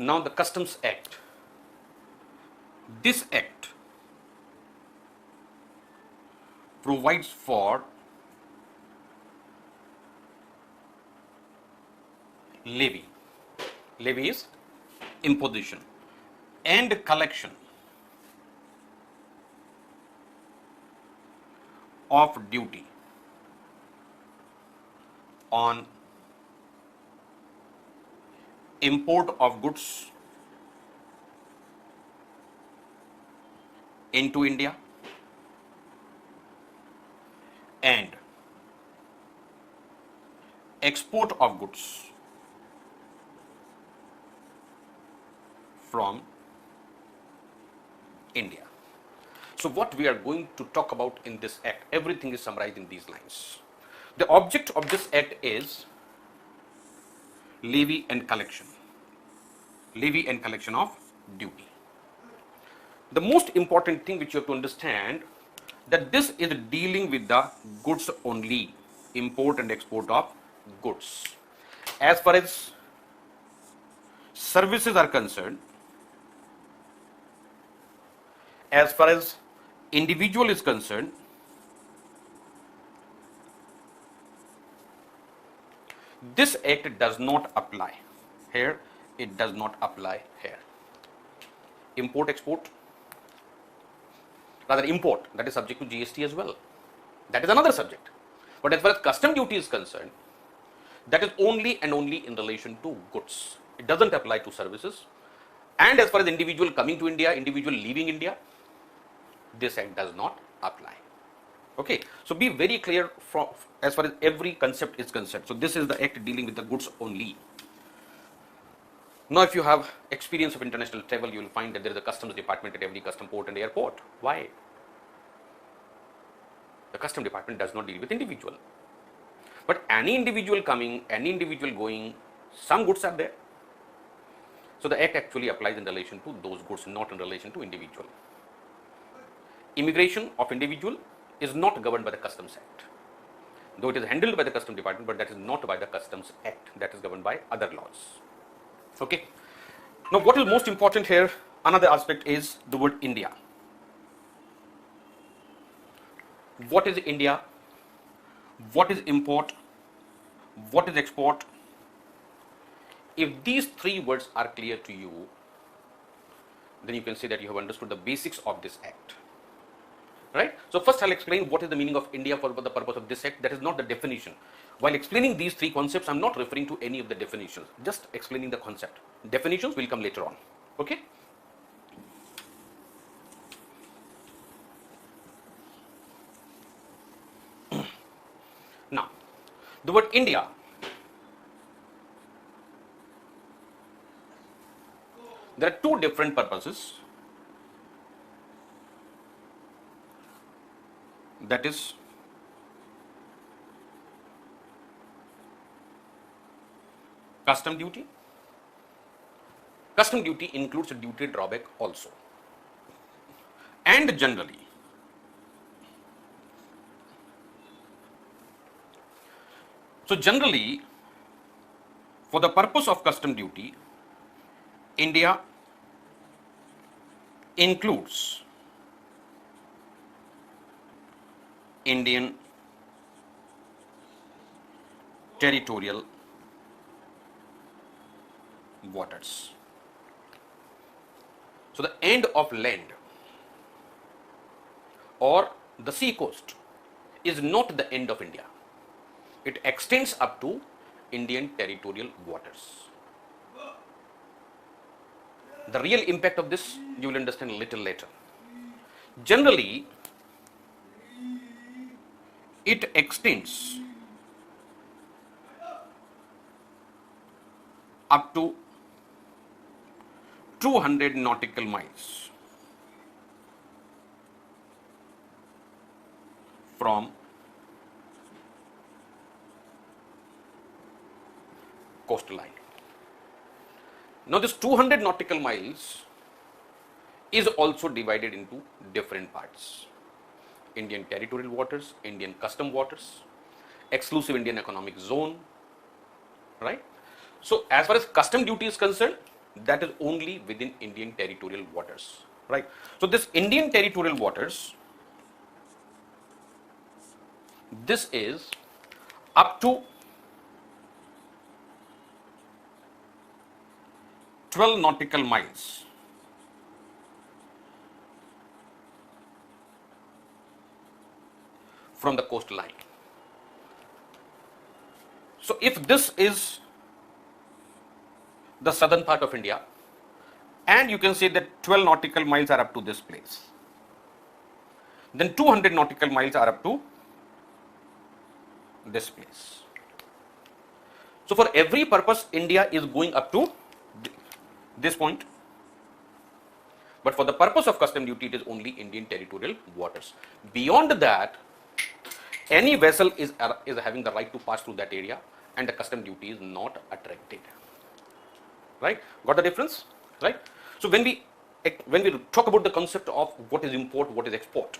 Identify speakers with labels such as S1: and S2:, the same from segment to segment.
S1: Now the Customs Act. This act provides for levy. Levy is imposition and collection of duty on import of goods into India and export of goods from India. So what we are going to talk about in this act, everything is summarized in these lines. The object of this act is levy and collection. Levy and collection of duty. The most important thing which you have to understand, that this is dealing with the goods only, import and export of goods. As far as services are concerned, as far as individual is concerned, this act does not apply here. It does not apply here. Import, export, rather import, that is subject to GST as well. That is another subject. But as far as custom duty is concerned, that is only and only in relation to goods. It doesn't apply to services. And as far as individual coming to India, individual leaving India, this act does not apply. Okay, so be very clear from as far as every concept is concerned. So this is the act dealing with the goods only. Now if you have experience of international travel, you will find that there is a customs department at every custom port and airport. Why? The custom department does not deal with individual. But any individual coming, any individual going, some goods are there. So the act actually applies in relation to those goods, not in relation to individual. Immigration of individual is not governed by the Customs Act. Though it is handled by the Customs Department, but that is not by the Customs Act. That is governed by other laws. Okay. Now what is most important here, another aspect is the word India. What is India? What is import? What is export? If these three words are clear to you, then you can say that you have understood the basics of this act. Right? So first I'll explain what is the meaning of India for the purpose of this act. That is not the definition. While explaining these three concepts, I'm not referring to any of the definitions, just explaining the concept. Definitions will come later on. Okay? Now, the word India there are two different purposes. That is custom duty. Custom duty includes a duty drawback also. And generally, for the purpose of custom duty, India includes Indian territorial waters. So the end of land or the sea coast is not the end of India. It extends up to Indian territorial waters. The real impact of this you will understand a little later. Generally, it extends up to 200 nautical miles from coastline. Now this 200 nautical miles is also divided into different parts. Indian territorial waters, Indian custom waters, exclusive Indian economic zone, right? So as far as custom duty is concerned, that is only within Indian territorial waters, right? So this Indian territorial waters, this is up to 12 nautical miles from the coastline. So if this is the southern part of India, and you can say that 12 nautical miles are up to this place, then 200 nautical miles are up to this place. So for every purpose, India is going up to this point. But for the purpose of custom duty, it is only Indian territorial waters. Beyond that, any vessel is having the right to pass through that area, and the custom duty is not attracted. Right? Got the difference? Right? So when we talk about the concept of what is import, what is export,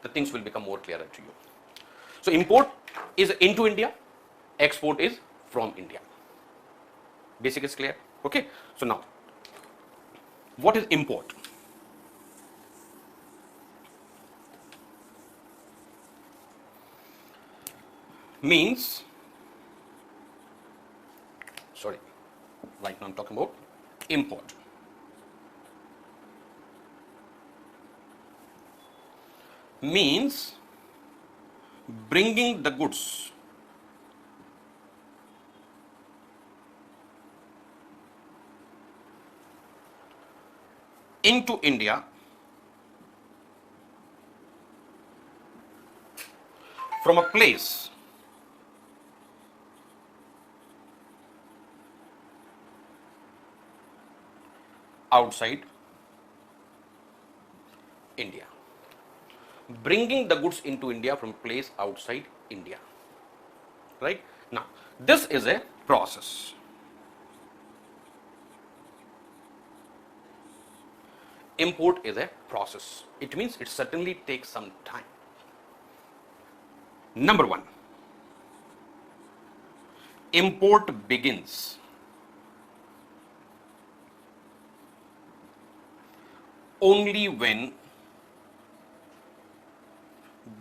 S1: the things will become more clearer to you. So import is into India, export is from India. Basic is clear? Okay. So now, what is import? Means, sorry, right now I'm talking about import. Means bringing the goods into India from a place outside India. Bringing the goods into India from a place outside India. Right? Now, this is a process. Import is a process. It means it certainly takes some time. Number one, import begins only when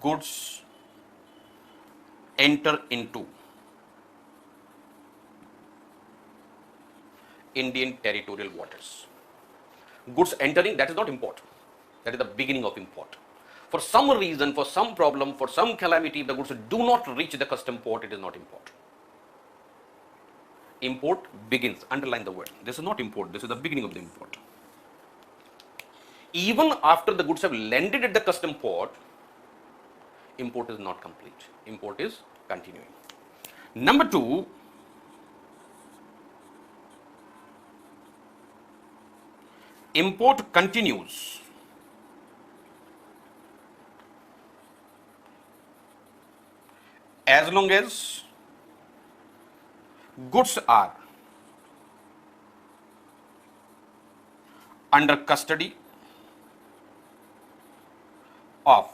S1: goods enter into Indian territorial waters. Goods entering, that is not import. That is the beginning of import. For some reason, for some problem, for some calamity, the goods do not reach the custom port, it is not import. Import begins, underline the word. This is not import, this is the beginning of the import. Even after the goods have landed at the custom port, import is not complete. Import is continuing. Number two, import continues as long as goods are under custody of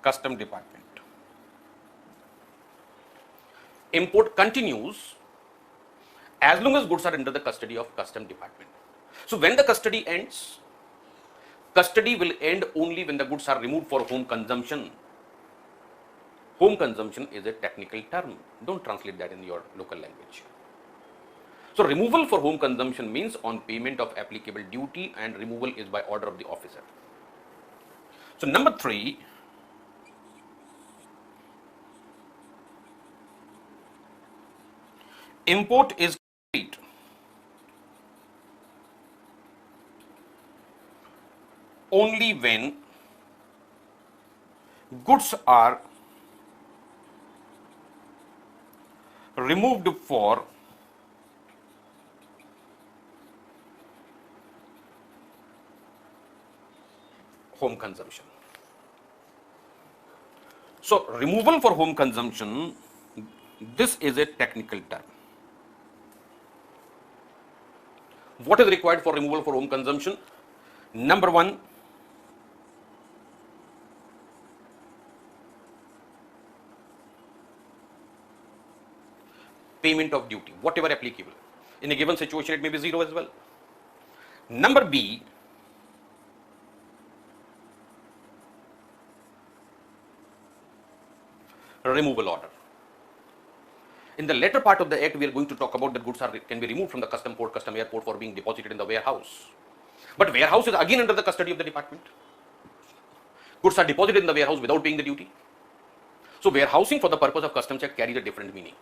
S1: custom department. Import continues as long as goods are under the custody of custom department. So when the custody ends, custody will end only when the goods are removed for home consumption. Home consumption is a technical term. Don't translate that in your local language. So removal for home consumption means on payment of applicable duty, and removal is by order of the officer. So number three, import is complete only when goods are removed for home consumption. So removal for home consumption, this is a technical term. What is required for removal for home consumption? Number one, payment of duty, whatever applicable. In a given situation, it may be 0 as well. Number B, removal order. In the later part of the act, we are going to talk about that goods can be removed from the custom port, custom airport for being deposited in the warehouse. But warehouse is again under the custody of the department. Goods are deposited in the warehouse without paying the duty. So warehousing for the purpose of custom check carries a different meaning.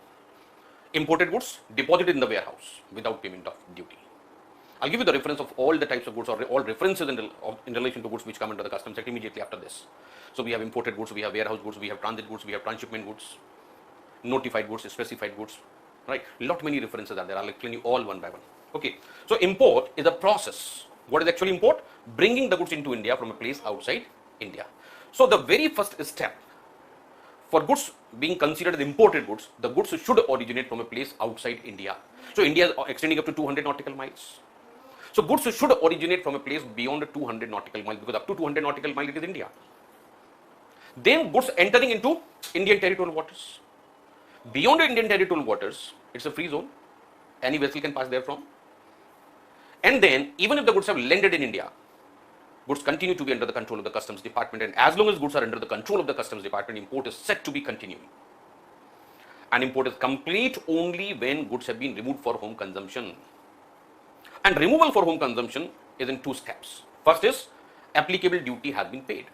S1: Imported goods deposited in the warehouse without payment of duty. I'll give you the reference of all the types of goods or all references in relation to goods which come under the custom check immediately after this. So we have imported goods, we have warehouse goods, we have transit goods, we have transshipment goods, notified goods, specified goods, right? Lot many references are there. I'll explain you all one by one. Okay. So import is a process. What is actually import? Bringing the goods into India from a place outside India. So the very first step for goods being considered as imported goods, the goods should originate from a place outside India. So India is extending up to 200 nautical miles. So goods should originate from a place beyond 200 nautical miles, because up to 200 nautical miles it is India. Then goods entering into Indian territorial waters. Beyond the Indian territorial waters, it's a free zone. Any vessel can pass therefrom. And then, even if the goods have landed in India, goods continue to be under the control of the customs department, and as long as goods are under the control of the customs department, import is set to be continuing. And import is complete only when goods have been removed for home consumption. And removal for home consumption is in 2 steps. First is, applicable duty has been paid.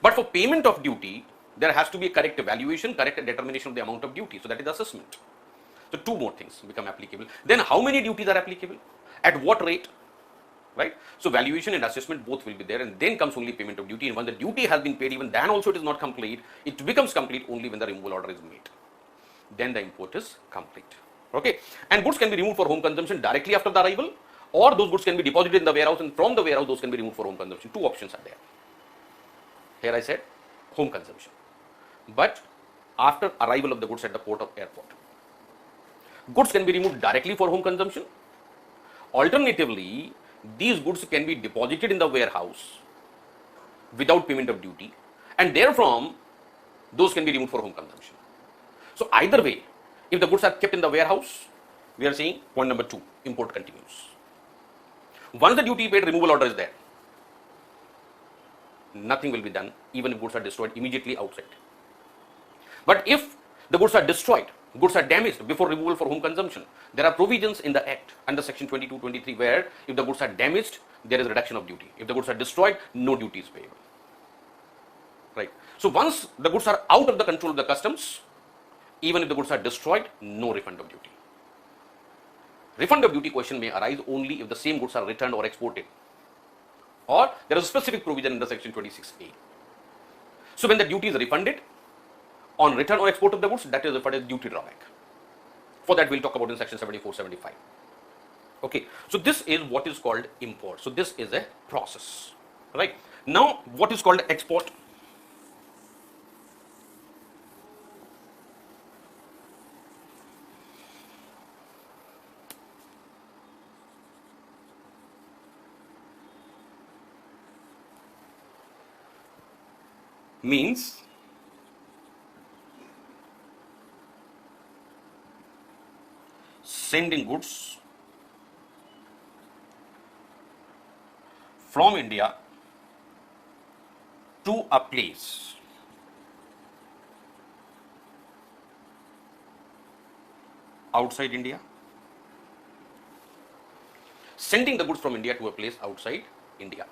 S1: But for payment of duty, there has to be a correct evaluation, correct determination of the amount of duty. So that is assessment. So 2 more things become applicable. Then how many duties are applicable? At what rate? Right? So valuation and assessment both will be there, and then comes only payment of duty. And when the duty has been paid, even then also it is not complete. It becomes complete only when the removal order is made. Then the import is complete. Okay? And goods can be removed for home consumption directly after the arrival, or those goods can be deposited in the warehouse, and from the warehouse those can be removed for home consumption. 2 options are there. Here I said home consumption. But after arrival of the goods at the port of airport, goods can be removed directly for home consumption. Alternatively, these goods can be deposited in the warehouse without payment of duty, and therefrom those can be removed for home consumption. So either way, if the goods are kept in the warehouse, we are saying point number 2, import continues. Once the duty paid, removal order is there, nothing will be done, even if goods are destroyed immediately outside. But if the goods are destroyed, goods are damaged before removal for home consumption, there are provisions in the Act under section 22, 23 where if the goods are damaged, there is reduction of duty. If the goods are destroyed, no duty is payable. Right. So once the goods are out of the control of the customs, even if the goods are destroyed, no refund of duty. Refund of duty question may arise only if the same goods are returned or exported, or there is a specific provision under section 26A. So when the duty is refunded on return or export of the goods, that is referred as duty drawback. For that, we'll talk about in section 74, 75. Okay, so this is what is called import. So this is a process, right? Now, what is called export? Means sending goods from India to a place outside India. Sending the goods from India to a place outside India.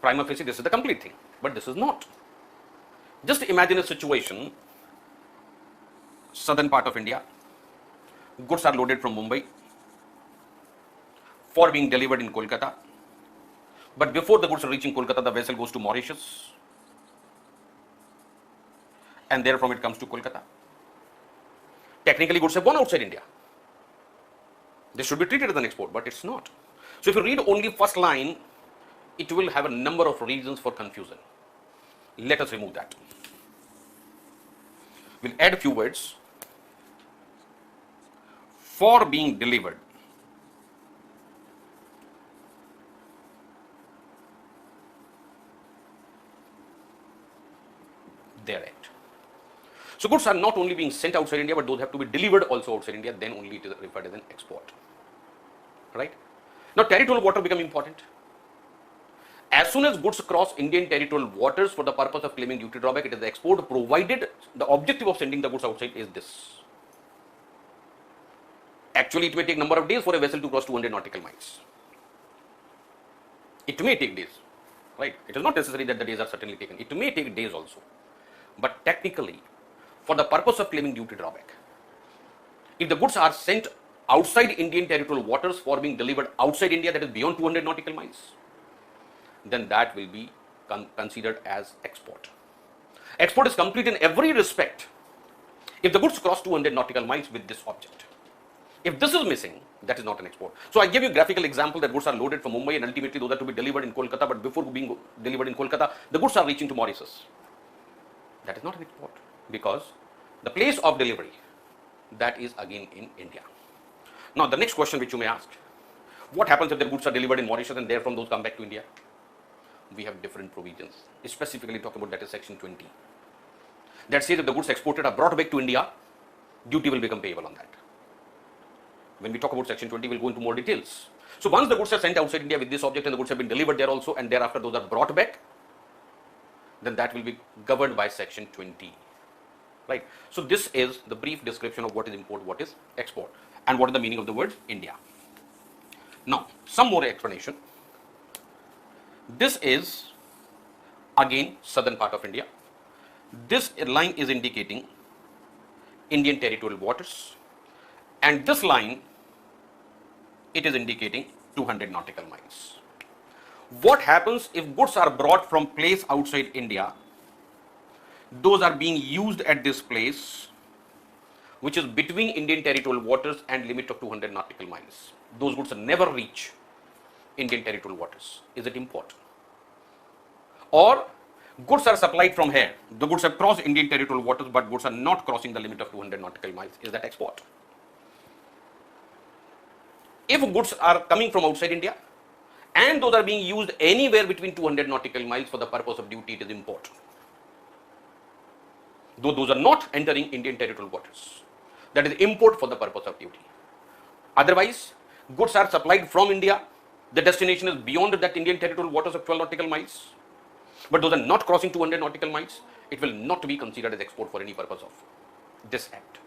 S1: Prima facie, this is the complete thing, but this is not. Just imagine a situation, southern part of India, goods are loaded from Mumbai for being delivered in Kolkata, but before the goods are reaching Kolkata, the vessel goes to Mauritius, and therefrom it comes to Kolkata. Technically, goods have gone outside India. This should be treated as an export, but it's not. So if you read only first line, it will have a number of reasons for confusion. Let us remove that. We'll add a few words. For being delivered. Thereat. So goods are not only being sent outside India, but those have to be delivered also outside India, then only it is referred as an export. Right? Now territorial water become important. As soon as goods cross Indian territorial waters for the purpose of claiming duty drawback, it is the export, provided the objective of sending the goods outside is this. Actually, it may take number of days for a vessel to cross 200 nautical miles. It may take days, right? It is not necessary that the days are certainly taken. It may take days also. But technically, for the purpose of claiming duty drawback, if the goods are sent outside Indian territorial waters for being delivered outside India, that is beyond 200 nautical miles, then that will be considered as export. Export is complete in every respect if the goods cross 200 nautical miles with this object. If this is missing, that is not an export. So I give you a graphical example that goods are loaded from Mumbai and ultimately those are to be delivered in Kolkata, but before being delivered in Kolkata, the goods are reaching to Mauritius. That is not an export because the place of delivery, that is again in India. Now the next question which you may ask, what happens if the goods are delivered in Mauritius and therefrom those come back to India? We have different provisions, specifically talking about that is section 20. That says if the goods exported are brought back to India, duty will become payable on that. When we talk about section 20, we'll go into more details. So once the goods are sent outside India with this object and the goods have been delivered there also and thereafter those are brought back, then that will be governed by section 20. Right? So this is the brief description of what is import, what is export, and what is the meaning of the word India. Now, some more explanation. This is again southern part of India. This line is indicating Indian territorial waters, and this line, it is indicating 200 nautical miles. What happens if goods are brought from place outside India? Those are being used at this place, which is between Indian territorial waters and limit of 200 nautical miles. Those goods never reach Indian territorial waters. Is it import? Or goods are supplied from here. The goods have crossed Indian territorial waters, but goods are not crossing the limit of 200 nautical miles. Is that export? If goods are coming from outside India and those are being used anywhere between 200 nautical miles for the purpose of duty, it is import. Though those are not entering Indian territorial waters, that is import for the purpose of duty. Otherwise, goods are supplied from India, the destination is beyond that Indian territorial waters of 12 nautical miles, but those are not crossing 200 nautical miles, it will not be considered as export for any purpose of this act.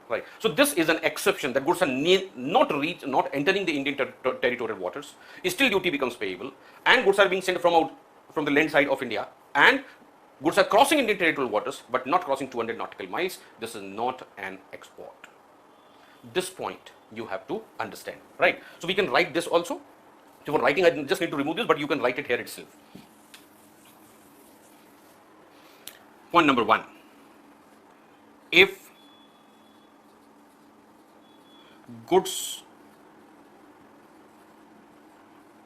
S1: Right. So this is an exception that goods are not entering the Indian territorial waters, still duty becomes payable, and goods are being sent from the land side of India, and goods are crossing Indian territorial waters but not crossing 200 nautical miles. This is not an export. This point you have to understand, right? So we can write this also. So for writing, I just need to remove this, but you can write it here itself. Point number 1. If goods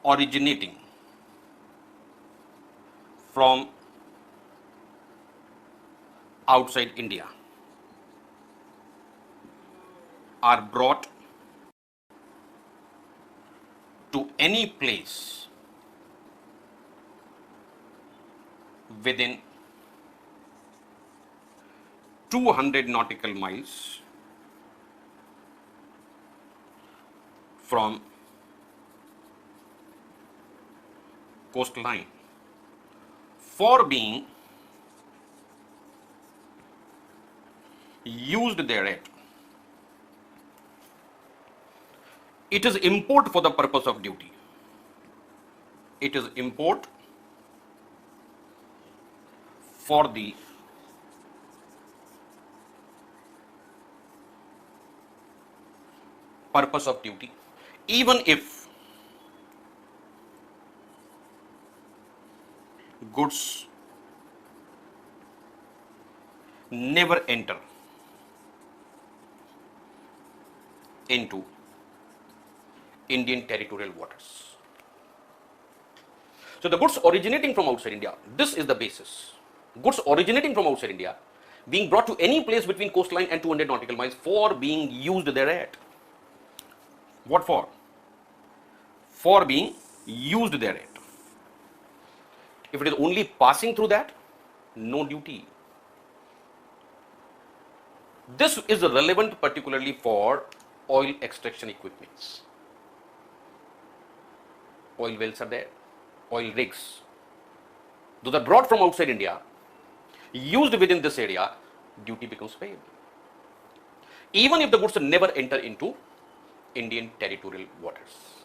S1: originating from outside India are brought to any place within 200 nautical miles from coastline for being used thereat, it is import for the purpose of duty. It is import for the purpose of duty, even if goods never enter into Indian territorial waters. So the goods originating from outside India, this is the basis. Goods originating from outside India being brought to any place between coastline and 200 nautical miles for being used thereat. What for? For being used thereat. If it is only passing through that, no duty. This is relevant particularly for oil extraction equipments. Oil wells are there, oil rigs. Those are brought from outside India, used within this area, duty becomes payable. Even if the goods never enter into Indian territorial waters.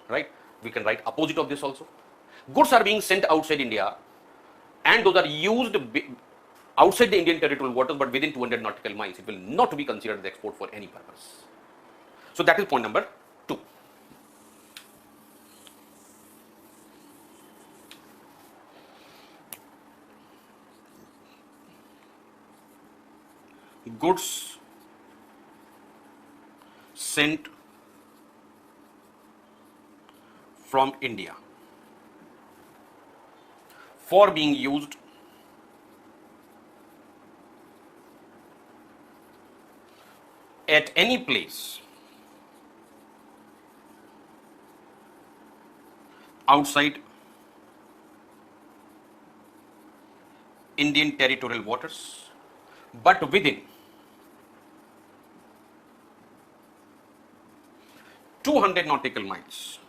S1: Right? We can write opposite of this also. Goods are being sent outside India and those are used outside the Indian territorial waters but within 200 nautical miles. It will not be considered as export for any purpose. So that is point number 2. Goods sent from India for being used at any place outside Indian territorial waters but within 200 nautical miles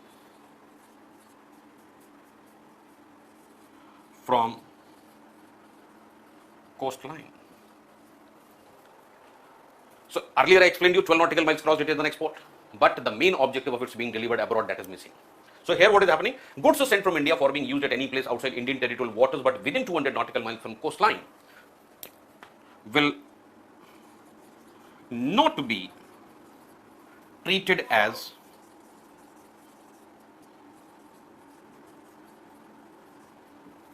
S1: from coastline. So earlier I explained you 12 nautical miles crossed, it is an export, but the main objective of its being delivered abroad, that is missing. So here what is happening? Goods are sent from India for being used at any place outside Indian territorial waters but within 200 nautical miles from coastline will not be treated as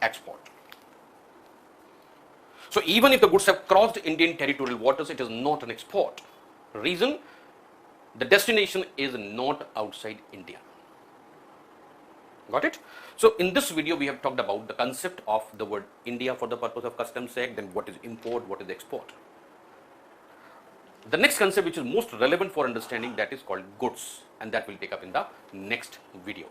S1: export. So even if the goods have crossed Indian territorial waters, it is not an export. Reason? The destination is not outside India. Got it? So in this video we have talked about the concept of the word India for the purpose of Customs Act, then what is import, what is export. The next concept which is most relevant for understanding, that is called goods, and that will take up in the next video.